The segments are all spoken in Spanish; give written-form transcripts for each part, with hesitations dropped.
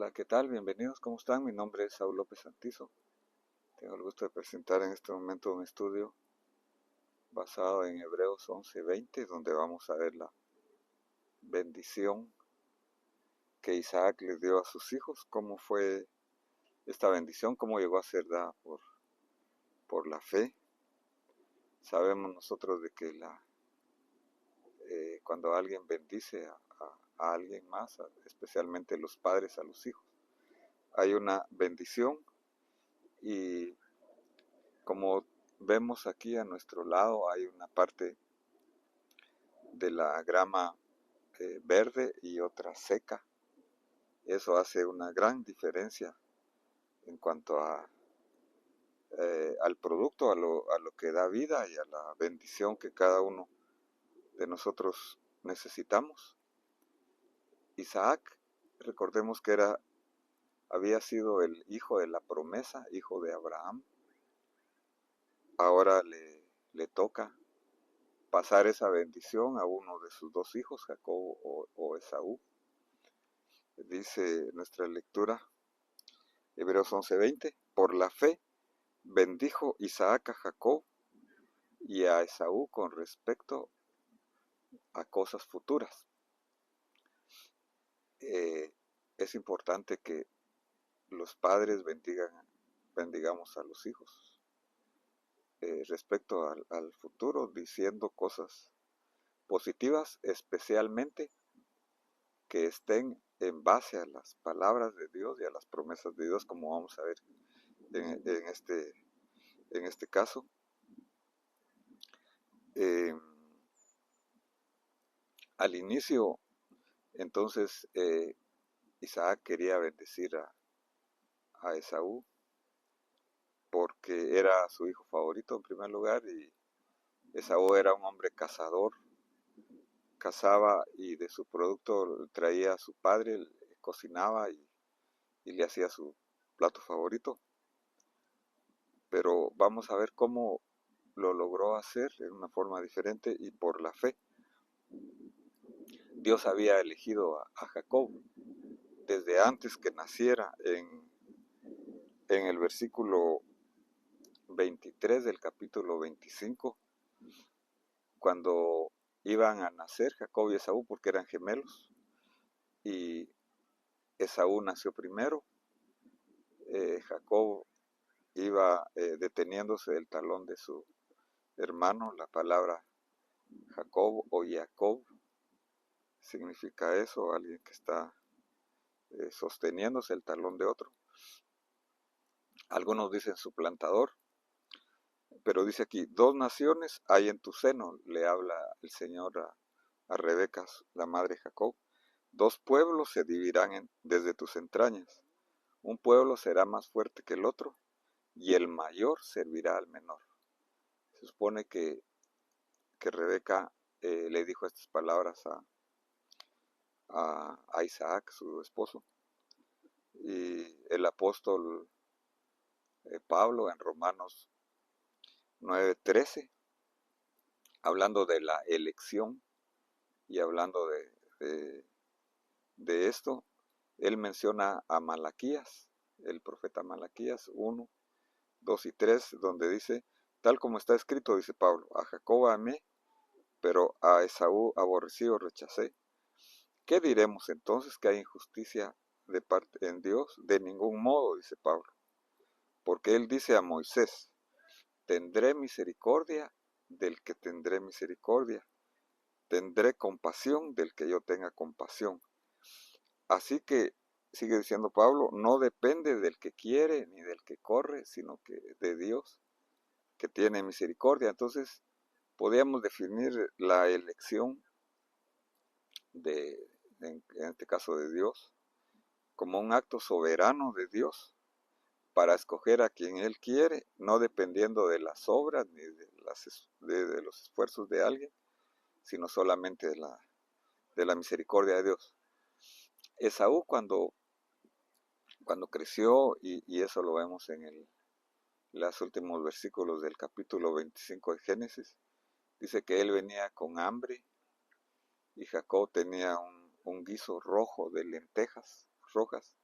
Hola, ¿qué tal? Bienvenidos, ¿cómo están? Mi nombre es Saúl López Santizo. Tengo el gusto de presentar en este momento un estudio basado en Hebreos 11:20, donde vamos a ver la bendición que Isaac les dio a sus hijos, cómo fue esta bendición, cómo llegó a ser dada por la fe. Sabemos nosotros de que cuando alguien bendice a alguien más, especialmente los padres a los hijos, hay una bendición. Y como vemos aquí a nuestro lado, hay una parte de la grama verde y otra seca. Eso hace una gran diferencia en cuanto al producto, a lo que da vida y a la bendición que cada uno de nosotros necesitamos. Isaac, recordemos que había sido el hijo de la promesa, hijo de Abraham. Ahora le toca pasar esa bendición a uno de sus dos hijos, Jacob o Esaú. Dice nuestra lectura, Hebreos 11:20, por la fe bendijo Isaac a Jacob y a Esaú con respecto a cosas futuras. Es importante que los padres bendigamos a los hijos respecto al futuro, diciendo cosas positivas, especialmente que estén en base a las palabras de Dios y a las promesas de Dios, como vamos a ver en este caso. Al inicio, entonces, Isaac quería bendecir a Esaú porque era su hijo favorito en primer lugar, y Esaú era un hombre cazador, cazaba y de su producto traía a su padre, cocinaba y le hacía su plato favorito. Pero vamos a ver cómo lo logró hacer en una forma diferente y por la fe. Dios había elegido a Jacob desde antes que naciera. En el versículo 23 del capítulo 25, cuando iban a nacer Jacob y Esaú, porque eran gemelos, y Esaú nació primero, Jacob iba deteniéndose del talón de su hermano. La palabra Jacob o Jacob significa eso, alguien que está sosteniéndose el talón de otro. Algunos dicen suplantador, pero dice aquí, dos naciones hay en tu seno, le habla el Señor a Rebeca, la madre de Jacob. Dos pueblos se dividirán desde tus entrañas. Un pueblo será más fuerte que el otro, y el mayor servirá al menor. Se supone que Rebeca le dijo estas palabras a Isaac, su esposo. Y el apóstol Pablo en Romanos 9:13, hablando de la elección y hablando de esto, él menciona a Malaquías, el profeta Malaquías 1, 2 y 3, donde dice, tal como está escrito, dice Pablo, a Jacob amé, pero a Esaú aborrecí o rechacé. ¿Qué diremos entonces? ¿Que hay injusticia de parte en Dios? De ningún modo, dice Pablo, porque él dice a Moisés, tendré misericordia del que tendré misericordia, tendré compasión del que yo tenga compasión. Así que, sigue diciendo Pablo, no depende del que quiere ni del que corre, sino que de Dios, que tiene misericordia. Entonces, podríamos definir la elección en este caso de Dios, como un acto soberano de Dios para escoger a quien Él quiere, no dependiendo de las obras ni de los esfuerzos de alguien, sino solamente de la misericordia de Dios. Esaú cuando creció, y eso lo vemos en los últimos versículos del capítulo 25 de Génesis, dice que él venía con hambre y Jacob tenía un guiso rojo de lentejas rojas,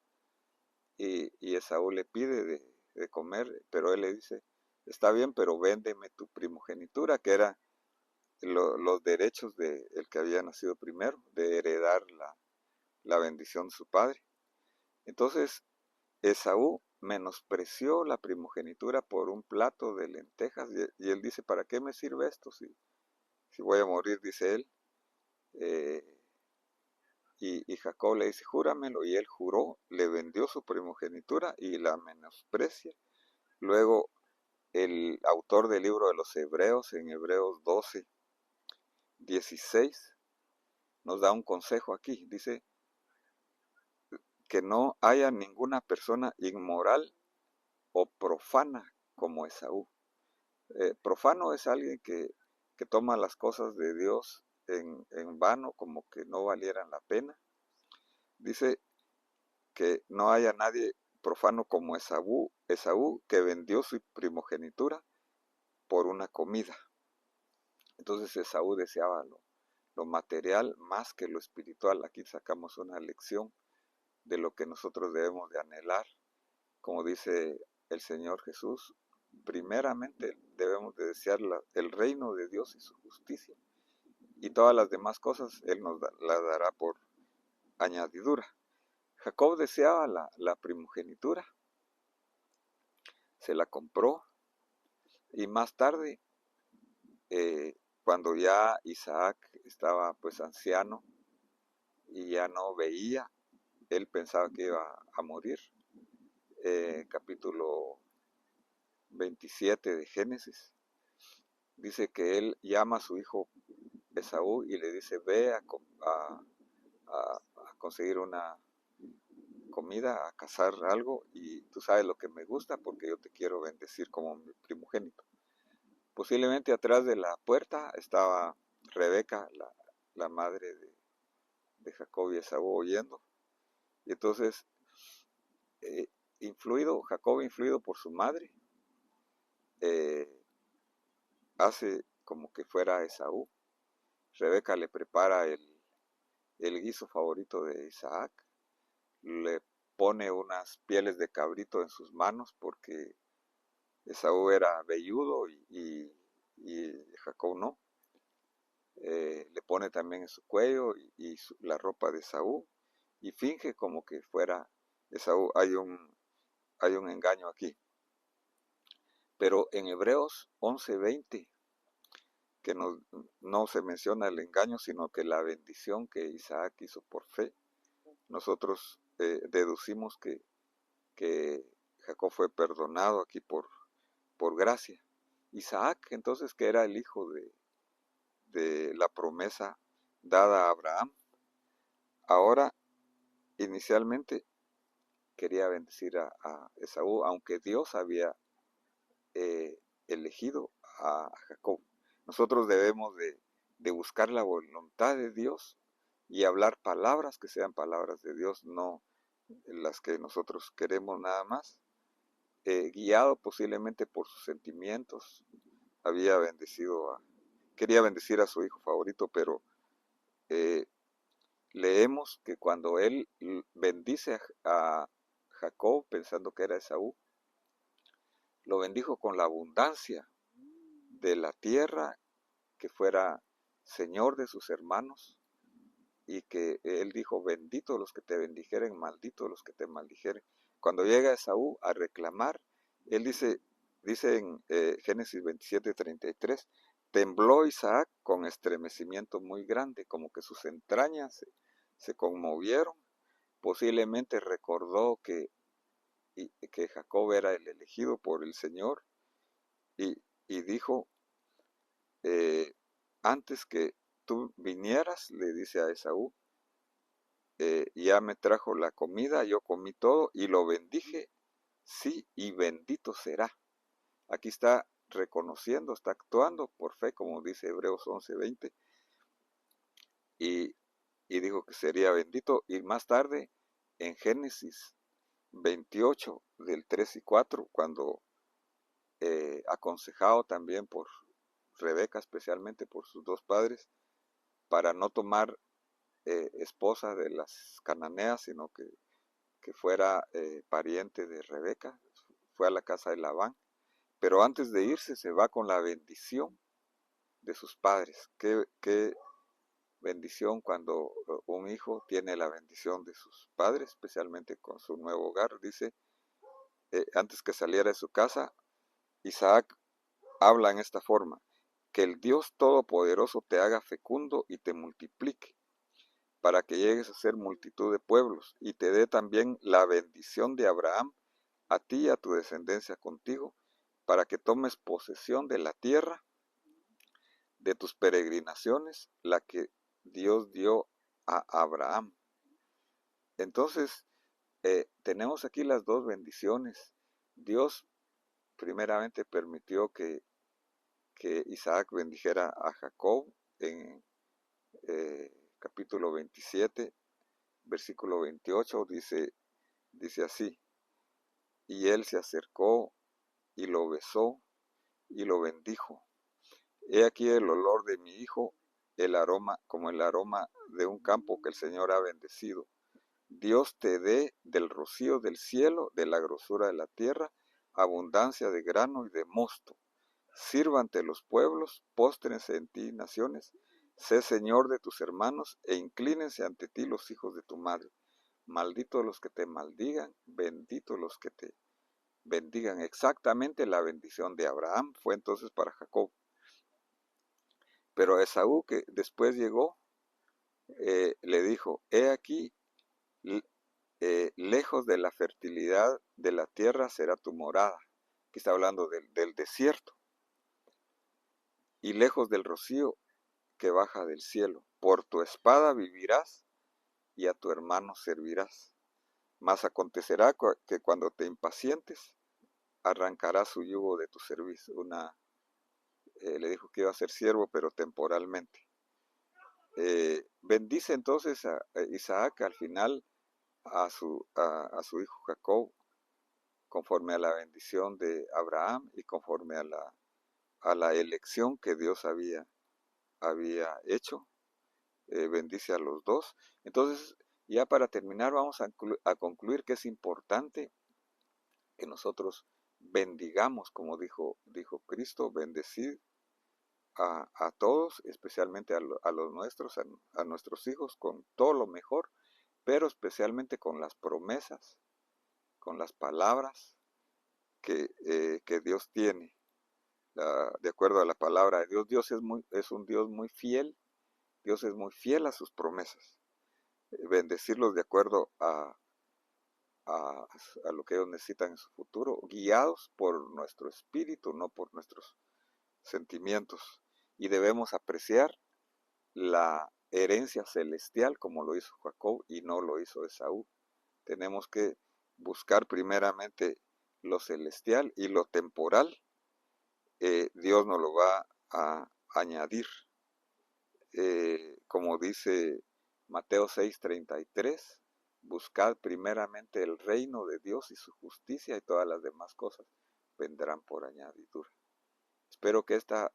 y Esaú le pide de comer, pero él le dice, está bien, pero véndeme tu primogenitura, que era los derechos de el que había nacido primero, de heredar la bendición de su padre. Entonces Esaú menospreció la primogenitura por un plato de lentejas y él dice, ¿para qué me sirve esto si voy a morir? Dice él. Y Jacob le dice, júramelo, y él juró, le vendió su primogenitura y la menosprecia. Luego el autor del libro de los Hebreos, en Hebreos 12:16, nos da un consejo aquí. Dice que no haya ninguna persona inmoral o profana como Esaú. Profano es alguien que toma las cosas de Dios en vano, como que no valieran la pena. Dice que no haya nadie profano como Esaú que vendió su primogenitura por una comida. Entonces Esaú deseaba lo material más que lo espiritual. Aquí sacamos una lección de lo que nosotros debemos de anhelar. Como dice el Señor Jesús, primeramente debemos de desear el reino de Dios y su justicia. Y todas las demás cosas Él nos las dará por añadidura. Jacob deseaba la primogenitura, se la compró y más tarde, cuando ya Isaac estaba pues anciano y ya no veía, él pensaba que iba a morir. Capítulo 27 de Génesis dice que él llama a su hijo Esaú y le dice, ve a conseguir una comida, a cazar algo, y tú sabes lo que me gusta porque yo te quiero bendecir como mi primogénito. Posiblemente atrás de la puerta estaba Rebeca, la madre de Jacob y Esaú, oyendo. Y entonces, Jacob influido por su madre, hace como que fuera Esaú. Rebeca le prepara el guiso favorito de Isaac, le pone unas pieles de cabrito en sus manos porque Esaú era velludo y Jacob no. Le pone también en su cuello y la ropa de Esaú y finge como que fuera Esaú. Hay un engaño aquí. Pero en Hebreos 11:20, que no se menciona el engaño, sino que la bendición que Isaac hizo por fe, nosotros deducimos que Jacob fue perdonado aquí por gracia. Isaac, entonces, que era el hijo de la promesa dada a Abraham, ahora inicialmente quería bendecir a Esaú, aunque Dios había elegido a Jacob. Nosotros debemos de buscar la voluntad de Dios y hablar palabras que sean palabras de Dios, no las que nosotros queremos nada más. Guiado posiblemente por sus sentimientos, quería bendecir a su hijo favorito, pero leemos que cuando él bendice a Jacob pensando que era Esaú, lo bendijo con la abundancia de la tierra, que fuera señor de sus hermanos, y que él dijo, bendito los que te bendijeren, maldito los que te maldijeren. Cuando llega Esaú a reclamar, él dice en Génesis 27:33, tembló Isaac con estremecimiento muy grande, como que sus entrañas se conmovieron. Posiblemente recordó que Jacob era el elegido por el Señor y dijo, antes que tú vinieras, le dice a Esaú, ya me trajo la comida, yo comí todo y lo bendije, sí, y bendito será. Aquí está reconociendo, está actuando por fe, como dice Hebreos 11:20, y dijo que sería bendito. Y más tarde, en Génesis 28, del 3 y 4, cuando aconsejado también por Rebeca, especialmente por sus dos padres, para no tomar esposa de las cananeas, sino que que fuera pariente de Rebeca, fue a la casa de Labán, pero antes de irse se va con la bendición de sus padres. Qué bendición cuando un hijo tiene la bendición de sus padres, especialmente con su nuevo hogar. Dice, antes que saliera de su casa, Isaac habla en esta forma: que el Dios Todopoderoso te haga fecundo y te multiplique, para que llegues a ser multitud de pueblos, y te dé también la bendición de Abraham, a ti y a tu descendencia contigo, para que tomes posesión de la tierra de tus peregrinaciones, la que Dios dio a Abraham. Entonces, tenemos aquí las dos bendiciones. Dios primeramente permitió que Isaac bendijera a Jacob en capítulo 27, versículo 28, dice así: y él se acercó y lo besó y lo bendijo. He aquí el olor de mi hijo, el aroma como el aroma de un campo que el Señor ha bendecido. Dios te dé del rocío del cielo, de la grosura de la tierra, abundancia de grano y de mosto. Sírvante los pueblos, póstrense en ti naciones, sé Señor de tus hermanos, e inclínense ante ti los hijos de tu madre. Malditos los que te maldigan, benditos los que te bendigan. Exactamente la bendición de Abraham fue entonces para Jacob. Pero Esaú, que después llegó, le dijo: he aquí, lejos de la fertilidad de la tierra será tu morada. Aquí está hablando del desierto. Y lejos del rocío que baja del cielo. Por tu espada vivirás y a tu hermano servirás. Mas acontecerá que cuando te impacientes, arrancarás su yugo de tu servicio. Le dijo que iba a ser siervo, pero temporalmente. Bendice entonces a Isaac al final a su hijo Jacob, conforme a la bendición de Abraham y conforme a la elección que Dios había hecho. Bendice a los dos. Entonces, ya para terminar, vamos a concluir que es importante que nosotros bendigamos, como dijo Cristo: bendecid a todos, especialmente a los nuestros, a nuestros hijos, con todo lo mejor, pero especialmente con las promesas, con las palabras que Dios tiene. De acuerdo a la palabra de Dios, Dios es un Dios muy fiel. Dios es muy fiel a sus promesas. Bendecirlos de acuerdo a lo que ellos necesitan en su futuro, guiados por nuestro espíritu, no por nuestros sentimientos. Y debemos apreciar la herencia celestial como lo hizo Jacob y no lo hizo Esaú. Tenemos que buscar primeramente lo celestial, y lo temporal Dios nos lo va a añadir. Como dice Mateo 6:33, buscad primeramente el reino de Dios y su justicia, y todas las demás cosas vendrán por añadidura. Espero que esta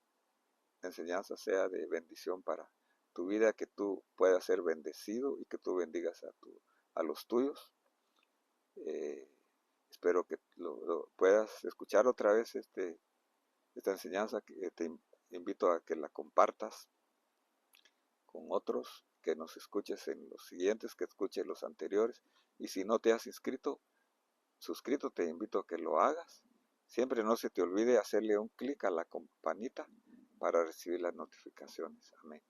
enseñanza sea de bendición para tu vida, que tú puedas ser bendecido y que tú bendigas a los tuyos. Espero que lo puedas escuchar otra vez esta enseñanza, que te invito a que la compartas con otros, que nos escuches en los siguientes, que escuches los anteriores, y si no te has suscrito, te invito a que lo hagas. Siempre no se te olvide hacerle un clic a la campanita para recibir las notificaciones. Amén.